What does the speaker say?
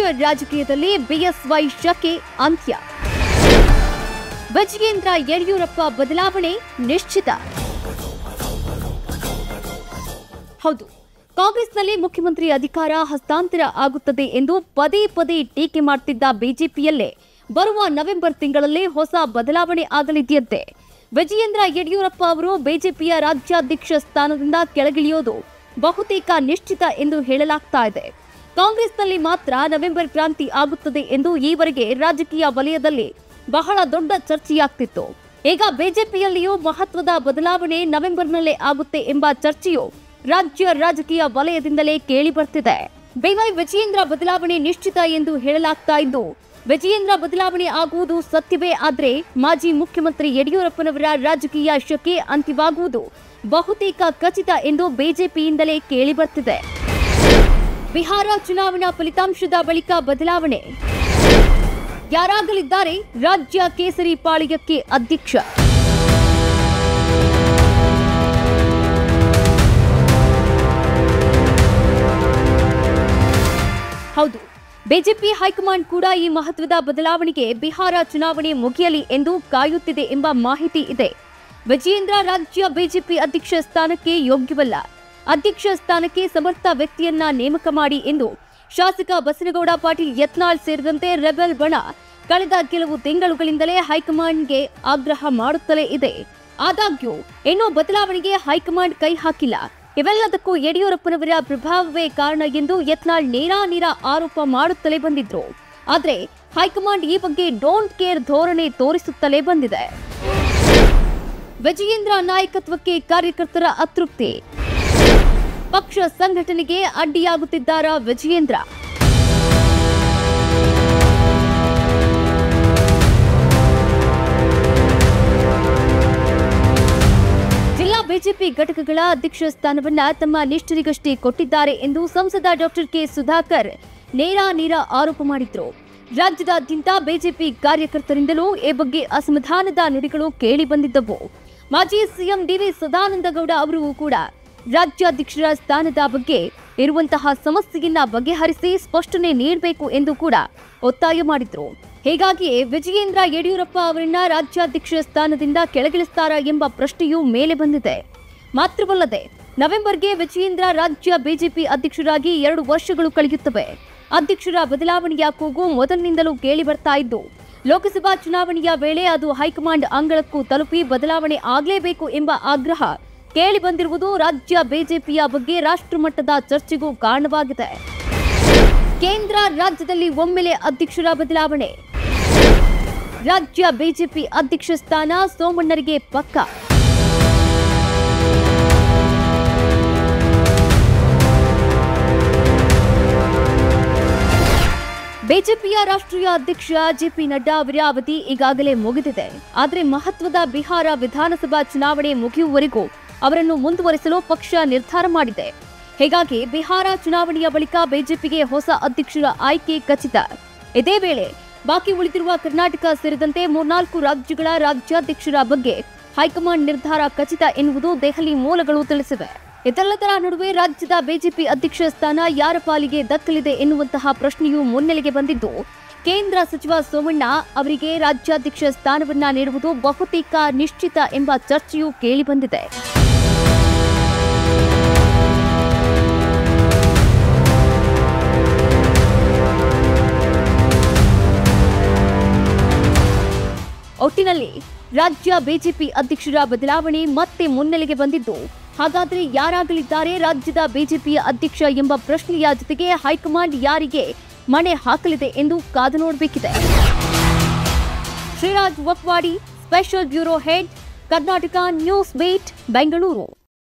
ರಾಜ್ಯ ರಾಜಕೀಯದಲ್ಲಿ ಬಿಎಸ್ವೈ ಶಕೆ ಅಂತ್ಯ. ವಿಜಯೇಂದ್ರ ಯಡಿಯೂರಪ್ಪ ಬದಲಾವಣೆ ನಿಶ್ಚಿತ. ಹೌದು, ಕಾಂಗ್ರೆಸ್ನಲ್ಲಿ ಮುಖ್ಯಮಂತ್ರಿ ಅಧಿಕಾರ ಹಸ್ತಾಂತರ ಆಗುತ್ತದೆ ಎಂದು ಪದೇ ಪದೇ ಟೀಕೆ ಮಾಡುತ್ತಿದ್ದ ಬಿಜೆಪಿಯಲ್ಲೇ ಬರುವ ನವೆಂಬರ್ ತಿಂಗಳಲ್ಲಿ ಹೊಸ ಬದಲಾವಣೆ ಆಗಲಿದೆಯಂತೆ. ವಿಜಯೇಂದ್ರ ಯಡಿಯೂರಪ್ಪ ಅವರು ಬಿಜೆಪಿಯ ರಾಜ್ಯಾಧ್ಯಕ್ಷ ಸ್ಥಾನದಿಂದ ಕೆಳಗಿಳಿಯೋದು ಬಹುತೇಕ ನಿಶ್ಚಿತ ಎಂದು ಹೇಳಲಾಗ್ತಾ ಇದೆ. ಕಾಂಗ್ರೆಸ್ನಲ್ಲಿ ಮಾತ್ರ ನವೆಂಬರ್ ಕ್ರಾಂತಿ ಆಗುತ್ತದೆ ಎಂದು ಈವರೆಗೆ ರಾಜಕೀಯ ವಲಯದಲ್ಲಿ ಬಹಳ ದೊಡ್ಡ ಚರ್ಚೆಯಾಗ್ತಿತ್ತು. ಈಗ ಬಿಜೆಪಿಯಲ್ಲಿಯೂ ಮಹತ್ವದ ಬದಲಾವಣೆ ನವೆಂಬರ್ನಲ್ಲೇ ಆಗುತ್ತೆ ಎಂಬ ಚರ್ಚೆಯು ರಾಜ್ಯ ರಾಜಕೀಯ ವಲಯದಿಂದಲೇ ಕೇಳಿ ಬರ್ತಿದೆ. ಬಿವೈ ವಿಜಯೇಂದ್ರ ಬದಲಾವಣೆ ನಿಶ್ಚಿತ ಎಂದು ಹೇಳಲಾಗ್ತಾ ಇದ್ದು, ವಿಜಯೇಂದ್ರ ಬದಲಾವಣೆ ಆಗುವುದು ಸತ್ಯವೇ ಆದರೆ ಮಾಜಿ ಮುಖ್ಯಮಂತ್ರಿ ಯಡಿಯೂರಪ್ಪನವರ ರಾಜಕೀಯ ಶಕೆ ಅಂತ್ಯವಾಗುವುದು ಬಹುತೇಕ ಖಚಿತ ಎಂದು ಬಿಜೆಪಿಯಿಂದಲೇ ಕೇಳಿ ಬರ್ತಿದೆ. ಬಿಹಾರ ಚುನಾವಣಾ ಫಲಿತಾಂಶದ ಬಳಿಕ ಬದಲಾವಣೆ. ಯಾರಾಗಲಿದ್ದಾರೆ ರಾಜ್ಯ ಕೇಸರಿ ಪಾಳ್ಯಕ್ಕೆ ಅಧ್ಯಕ್ಷ? ಹೌದು, ಬಿಜೆಪಿ ಹೈಕಮಾಂಡ್ ಕೂಡ ಈ ಮಹತ್ವದ ಬದಲಾವಣೆಗೆ ಬಿಹಾರ ಚುನಾವಣೆ ಮುಗಿಯಲಿ ಎಂದು ಕಾಯುತ್ತಿದೆ ಎಂಬ ಮಾಹಿತಿ ಇದೆ. ವಿಜಯೇಂದ್ರ ರಾಜ್ಯ ಬಿಜೆಪಿ ಅಧ್ಯಕ್ಷ ಸ್ಥಾನಕ್ಕೆ ಯೋಗ್ಯವಲ್ಲ, ಅಧ್ಯಕ್ಷ ಸ್ಥಾನಕ್ಕೆ ಸಮರ್ಥ ವ್ಯಕ್ತಿಯನ್ನ ನೇಮಕ ಮಾಡಿ ಎಂದು ಶಾಸಕ ಬಸನಗೌಡ ಪಾಟೀಲ್ ಯತ್ನಾಳ್ ಸೇರಿದಂತೆ ರೆಬೆಲ್ ಬಣ ಕಳೆದ ಕೆಲವು ತಿಂಗಳುಗಳಿಂದಲೇ ಹೈಕಮಾಂಡ್ಗೆ ಆಗ್ರಹ ಮಾಡುತ್ತಲೇ ಇದೆ. ಆದಾಗ್ಯೂ ಇನ್ನೂ ಬದಲಾವಣೆಗೆ ಹೈಕಮಾಂಡ್ ಕೈ ಹಾಕಿಲ್ಲ. ಇವೆಲ್ಲದಕ್ಕೂ ಯಡಿಯೂರಪ್ಪನವರ ಪ್ರಭಾವವೇ ಕಾರಣ ಎಂದು ಯತ್ನಾಳ್ ನೇರ ಆರೋಪ ಮಾಡುತ್ತಲೇ ಬಂದಿದ್ರು. ಆದರೆ ಹೈಕಮಾಂಡ್ ಈ ಬಗ್ಗೆ ಡೋಂಟ್ ಕೇರ್ ಧೋರಣೆ ತೋರಿಸುತ್ತಲೇ ಬಂದಿದೆ. ವಿಜಯೇಂದ್ರ ನಾಯಕತ್ವಕ್ಕೆ ಕಾರ್ಯಕರ್ತರ ಅತೃಪ್ತಿ. ಪಕ್ಷ ಸಂಘಟನೆಗೆ ಅಡ್ಡಿಯಾಗುತ್ತಿದ್ದಾರಾ ವಿಜಯೇಂದ್ರ? ಬಿಜೆಪಿ ಘಟಕಗಳ ಅಧ್ಯಕ್ಷ ಸ್ಥಾನವನ್ನ ತಮ್ಮ ನಿಷ್ಠರಿಗಷ್ಟೇ ಕೊಟ್ಟಿದ್ದಾರೆ ಎಂದು ಸಂಸದ ಡಾಕ್ಟರ್ ಕೆ ಸುಧಾಕರ್ ನೇರ ಆರೋಪ ಮಾಡಿದ್ರು. ರಾಜ್ಯದಾದ್ಯಂತ ಬಿಜೆಪಿ ಕಾರ್ಯಕರ್ತರಿಂದಲೂ ಈ ಬಗ್ಗೆ ಅಸಮಾಧಾನದ ನುಡಿಗಳು ಕೇಳಿ ಬಂದಿದ್ದವು. ಮಾಜಿ ಸಿಎಂ ಡಿವಿ ಸದಾನಂದಗೌಡ ಅವರು ಕೂಡ ರಾಜ್ಯಾಧ್ಯಕ್ಷರ ಸ್ಥಾನದ ಬಗ್ಗೆ ಇರುವಂತಹ ಸಮಸ್ಯೆಯನ್ನ ಬಗೆಹರಿಸಿ ಸ್ಪಷ್ಟನೆ ನೀಡಬೇಕು ಎಂದು ಕೂಡ ಒತ್ತಾಯ ಮಾಡಿದ್ರು. ಹೀಗಾಗಿಯೇ ವಿಜಯೇಂದ್ರ ಯಡಿಯೂರಪ್ಪ ಅವರನ್ನ ರಾಜ್ಯಾಧ್ಯಕ್ಷ ಸ್ಥಾನದಿಂದ ಕೆಳಗಿಳಿಸುತ್ತಾರಾ ಎಂಬ ಪ್ರಶ್ನೆಯೂ ಮೇಲೆ ಬಂದಿದೆ. ಮಾತ್ರವಲ್ಲದೆ ನವೆಂಬರ್ಗೆ ವಿಜಯೇಂದ್ರ ರಾಜ್ಯ ಬಿಜೆಪಿ ಅಧ್ಯಕ್ಷರಾಗಿ 2 ವರ್ಷಗಳು ಕಳೆಯುತ್ತವೆ. ಅಧ್ಯಕ್ಷರ ಬದಲಾವಣೆಯ ಕೂಗು ಮೊದಲಿನಿಂದಲೂ ಕೇಳಿ ಬರ್ತಾ ಇದ್ದು, ಲೋಕಸಭಾ ಚುನಾವಣೆಯ ವೇಳೆ ಅದು ಹೈಕಮಾಂಡ್ ಅಂಗಳಕ್ಕೂ ತಲುಪಿ ಬದಲಾವಣೆ ಆಗಲೇಬೇಕು ಎಂಬ ಆಗ್ರಹ ಕೇಳಿ ಬಂದಿರುವುದು ರಾಜ್ಯ ಬಿಜೆಪಿಯ ಬಗ್ಗೆ ರಾಷ್ಟ್ರಮಟ್ಟದ ಚರ್ಚೆಗೂ ಕಾರಣವಾಗಿದೆ. ಕೇಂದ್ರ ರಾಜ್ಯದಲ್ಲಿ ಒಮ್ಮೆಲೆ ಅಧ್ಯಕ್ಷರ ಬದಲಾವಣೆ. ರಾಜ್ಯ ಬಿಜೆಪಿ ಅಧ್ಯಕ್ಷ ಸ್ಥಾನ ಸೋಮಣ್ಣರಿಗೆ ಪಕ್ಕ. ಬಿಜೆಪಿಯ ರಾಷ್ಟ್ರೀಯ ಅಧ್ಯಕ್ಷ ಜೆಪಿ ನಡ್ಡಾ ಅವರ ಅವಧಿ ಈಗಾಗಲೇ ಮುಗಿದಿದೆ. ಆದರೆ ಮಹತ್ವದ ಬಿಹಾರ ವಿಧಾನಸಭಾ ಚುನಾವಣೆ ಮುಗಿಯುವವರೆಗೂ ಅವರನ್ನು ಮುಂದುವರಿಸಲು ಪಕ್ಷ ನಿರ್ಧಾರ ಮಾಡಿದೆ. ಹೀಗಾಗಿ ಬಿಹಾರ ಚುನಾವಣೆಯ ಬಳಿಕ ಬಿಜೆಪಿಗೆ ಹೊಸ ಅಧ್ಯಕ್ಷರ ಆಯ್ಕೆ ಖಚಿತ. ಇದೇ ವೇಳೆ ಬಾಕಿ ಉಳಿದಿರುವ ಕರ್ನಾಟಕ ಸೇರಿದಂತೆ 3-4 ರಾಜ್ಯಗಳ ರಾಜ್ಯಾಧ್ಯಕ್ಷರ ಬಗ್ಗೆ ಹೈಕಮಾಂಡ್ ನಿರ್ಧಾರ ಖಚಿತ ಎನ್ನುವುದು ದೆಹಲಿ ಮೂಲಗಳು ತಿಳಿಸಿವೆ. ಇದೆಲ್ಲದರ ನಡುವೆ ರಾಜ್ಯದ ಬಿಜೆಪಿ ಅಧ್ಯಕ್ಷ ಸ್ಥಾನ ಯಾರ ಪಾಲಿಗೆ ದಕ್ಕಲಿದೆ ಎನ್ನುವಂತಹ ಪ್ರಶ್ನೆಯೂ ಮುನ್ನೆಲೆಗೆ ಬಂದಿದ್ದು, ಕೇಂದ್ರ ಸಚಿವ ಸೋಮಣ್ಣ ಅವರಿಗೆ ರಾಜ್ಯಾಧ್ಯಕ್ಷ ಸ್ಥಾನವನ್ನ ನೀಡುವುದು ಬಹುತೇಕ ನಿಶ್ಚಿತ ಎಂಬ ಚರ್ಚೆಯೂ ಕೇಳಿಬಂದಿದೆ. ಒಟ್ಟಿನಲ್ಲಿ ರಾಜ್ಯ ಬಿಜೆಪಿ ಅಧ್ಯಕ್ಷರ ಬದಲಾವಣೆ ಮತ್ತೆ ಮುನ್ನೆಲೆಗೆ ಬಂದಿದ್ದು, ಹಾಗಾದರೆ ಯಾರಾಗಲಿದ್ದಾರೆ ರಾಜ್ಯದ ಬಿಜೆಪಿಯ ಅಧ್ಯಕ್ಷ ಎಂಬ ಪ್ರಶ್ನೆಯ ಜೊತೆಗೆ ಹೈಕಮಾಂಡ್ ಯಾರಿಗೆ ಮಣೆ ಹಾಕಲಿದೆ ಎಂದು ಕಾದು ನೋಡಬೇಕಿದೆ. Shriraj Vakwadi, special bureau head, Karnataka news beat, Bengaluru.